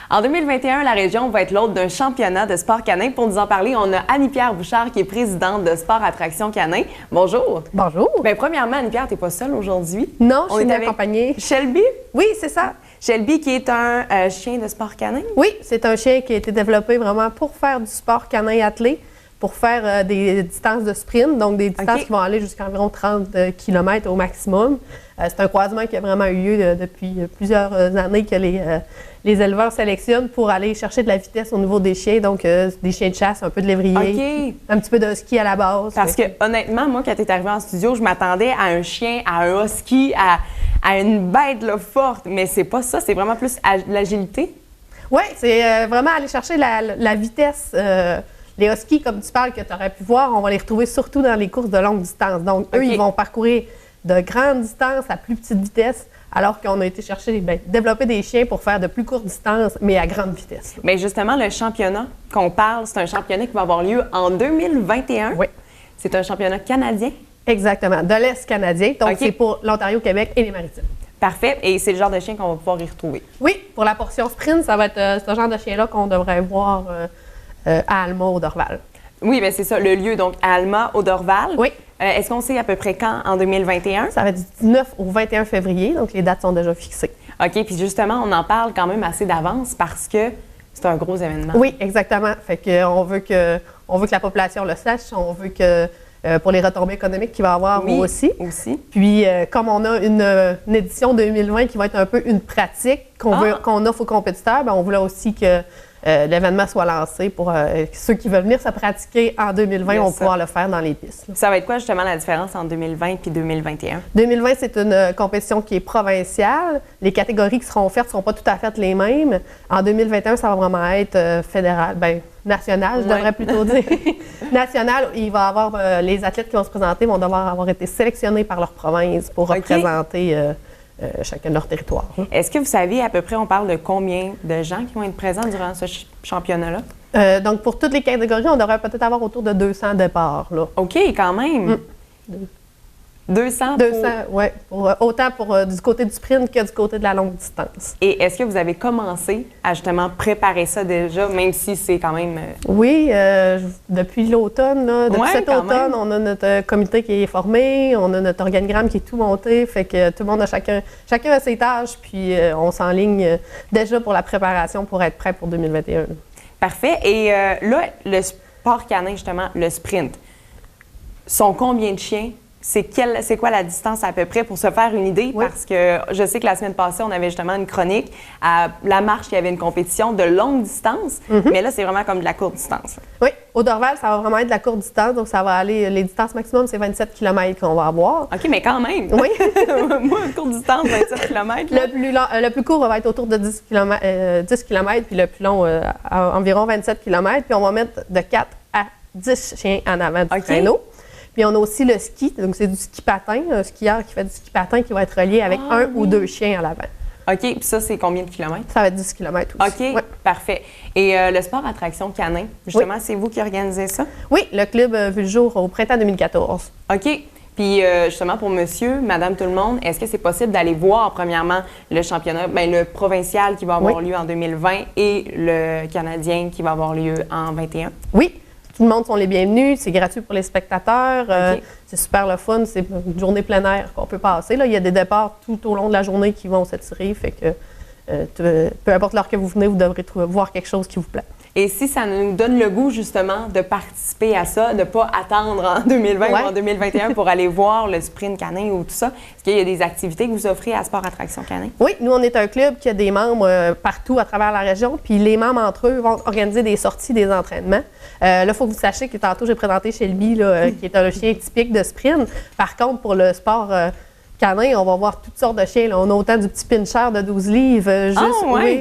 En 2021, la région va être l'hôte d'un championnat de sport canin. Pour nous en parler, on a Annie-Pierre Bouchard, qui est présidente de Sport Attraction Canin. Bonjour. Bonjour. Bien, premièrement, Annie-Pierre, tu n'es pas seule aujourd'hui. Non, on je suis est accompagnée. Shelby? Oui, c'est ça. Shelby, qui est un chien de sport canin? Oui, c'est un chien qui a été développé vraiment pour faire du sport canin attelé, pour faire des distances de sprint, donc des distances qui vont aller jusqu'à environ 30 km au maximum. C'est un croisement qui a vraiment eu lieu depuis plusieurs années que les éleveurs sélectionnent pour aller chercher de la vitesse au niveau des chiens, donc des chiens de chasse, un peu de lévrier, un petit peu de husky à la base. Parce que honnêtement, moi, quand tu es arrivée en studio, je m'attendais à un chien, à un husky, à une bête là, forte, mais c'est pas ça, c'est vraiment plus l'agilité. Oui, c'est vraiment aller chercher la vitesse. Les huskies, comme tu parles, que tu aurais pu voir, on va les retrouver surtout dans les courses de longue distance. Donc, eux, ils vont parcourir de grandes distances à plus petite vitesse, alors qu'on a été chercher, développer des chiens pour faire de plus courtes distances, mais à grande vitesse. Bien, justement, le championnat qu'on parle, c'est un championnat qui va avoir lieu en 2021. Oui. C'est un championnat canadien. Exactement, de l'Est canadien. Donc, c'est pour l'Ontario, Québec et les Maritimes. Parfait. Et c'est le genre de chien qu'on va pouvoir y retrouver. Oui, pour la portion sprint, ça va être ce genre de chien-là qu'on devrait voir à Alma, au Dorval. Oui, bien c'est ça, le lieu, donc à Alma, au Dorval. Oui. Est-ce qu'on sait à peu près quand, en 2021? Ça va être du 19 au 21 février, donc les dates sont déjà fixées. OK, puis justement, on en parle quand même assez d'avance parce que c'est un gros événement. Oui, exactement. Fait que on veut que la population le sache, on veut que pour les retombées économiques qu'il va y avoir aussi. Puis, comme on a une édition 2020 qui va être un peu une pratique qu'on offre aux compétiteurs, bien, on voulait aussi que l'événement soit lancé pour ceux qui veulent venir se pratiquer en 2020, vont pouvoir le faire dans les pistes. Là. Ça va être quoi justement la différence entre 2020 et 2021? 2020, c'est une compétition qui est provinciale. Les catégories qui seront offertes ne seront pas tout à fait les mêmes. En 2021, ça va vraiment être fédéral, national, je devrais plutôt dire. National, il va y avoir les athlètes qui vont se présenter vont devoir avoir été sélectionnés par leur province pour représenter chacun de leur territoire. Est-ce que vous savez à peu près, on parle de combien de gens qui vont être présents durant ce championnat-là? Donc, pour toutes les catégories, on devrait peut-être avoir autour de 200 départs. Là. OK, quand même! 200 oui. Autant du côté du sprint que du côté de la longue distance. Et est-ce que vous avez commencé à justement préparer ça déjà, même si c'est quand même... Oui, depuis l'automne, depuis cet automne, on a notre comité qui est formé, on a notre organigramme qui est tout monté, fait que tout le monde a chacun a ses tâches, puis on s'enligne déjà pour la préparation pour être prêt pour 2021. Parfait. Et là, le sport canin, justement, le sprint, sont combien de chiens? C'est quoi la distance à peu près pour se faire une idée? Oui. Parce que je sais que la semaine passée, on avait justement une chronique. À la marche, il y avait une compétition de longue distance, mais là, c'est vraiment comme de la courte distance. Oui, au Dorval, ça va vraiment être de la courte distance. Donc, ça va aller, les distances maximum, c'est 27 km qu'on va avoir. OK, mais quand même! Oui. Moi, une courte distance, 27 km. Le plus court va être autour de 10 km, puis le plus long, à environ 27 km. Puis, on va mettre de 4 à 10 chiens en avant du traîneau. Puis on a aussi le ski, donc c'est du ski patin, un skieur qui fait du ski patin qui va être relié avec un ou deux chiens à l'avant. OK, puis ça, c'est combien de kilomètres? Ça va être 10 km aussi. OK, parfait. Et le sport attraction canin, justement, c'est vous qui organisez ça? Oui, le club a vu le jour au printemps 2014. OK. Puis justement, pour monsieur, madame, tout le monde, est-ce que c'est possible d'aller voir, premièrement, le championnat, le provincial qui va avoir lieu en 2020 et le canadien qui va avoir lieu en 2021? Oui. Tout le monde sont les bienvenus, c'est gratuit pour les spectateurs, c'est super le fun, c'est une journée plein air qu'on peut passer. Là. Il y a des départs tout au long de la journée qui vont s'attirer, fait que peu importe l'heure que vous venez, vous devrez voir quelque chose qui vous plaît. Et si ça nous donne le goût, justement, de participer à ça, de ne pas attendre en 2020 ou en 2021 pour aller voir le sprint canin ou tout ça, est-ce qu'il y a des activités que vous offrez à Sport Attraction Canin? Oui, nous, on est un club qui a des membres partout à travers la région, puis les membres entre eux vont organiser des sorties, des entraînements. Là, il faut que vous sachiez que tantôt, j'ai présenté Shelby, qui est un chien typique de sprint. Par contre, pour le sport canin, on va voir toutes sortes de chiens. Là. On a autant du petit pincher de 12 livres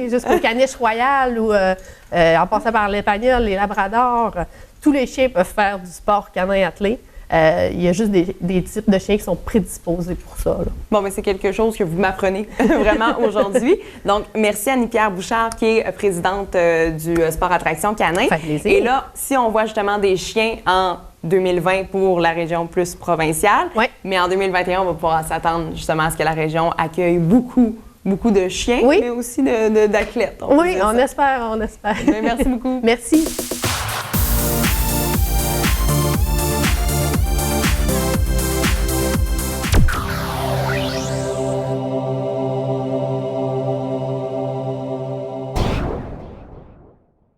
jusqu'au caniche royal ou en passant par l'espagnol, les labradors. Tous les chiens peuvent faire du sport canin attelé. Il y a juste des types de chiens qui sont prédisposés pour ça. Là. Bon, mais c'est quelque chose que vous m'apprenez vraiment aujourd'hui. Donc, merci Annie-Pierre Bouchard, qui est présidente du Sport Attraction Canin. Et là, si on voit justement des chiens en 2020 pour la région plus provinciale, mais en 2021, on va pouvoir s'attendre justement à ce que la région accueille beaucoup beaucoup de chiens, Oui. mais aussi d'athlètes. Oui, on espère, on espère. Bien, merci beaucoup. Merci.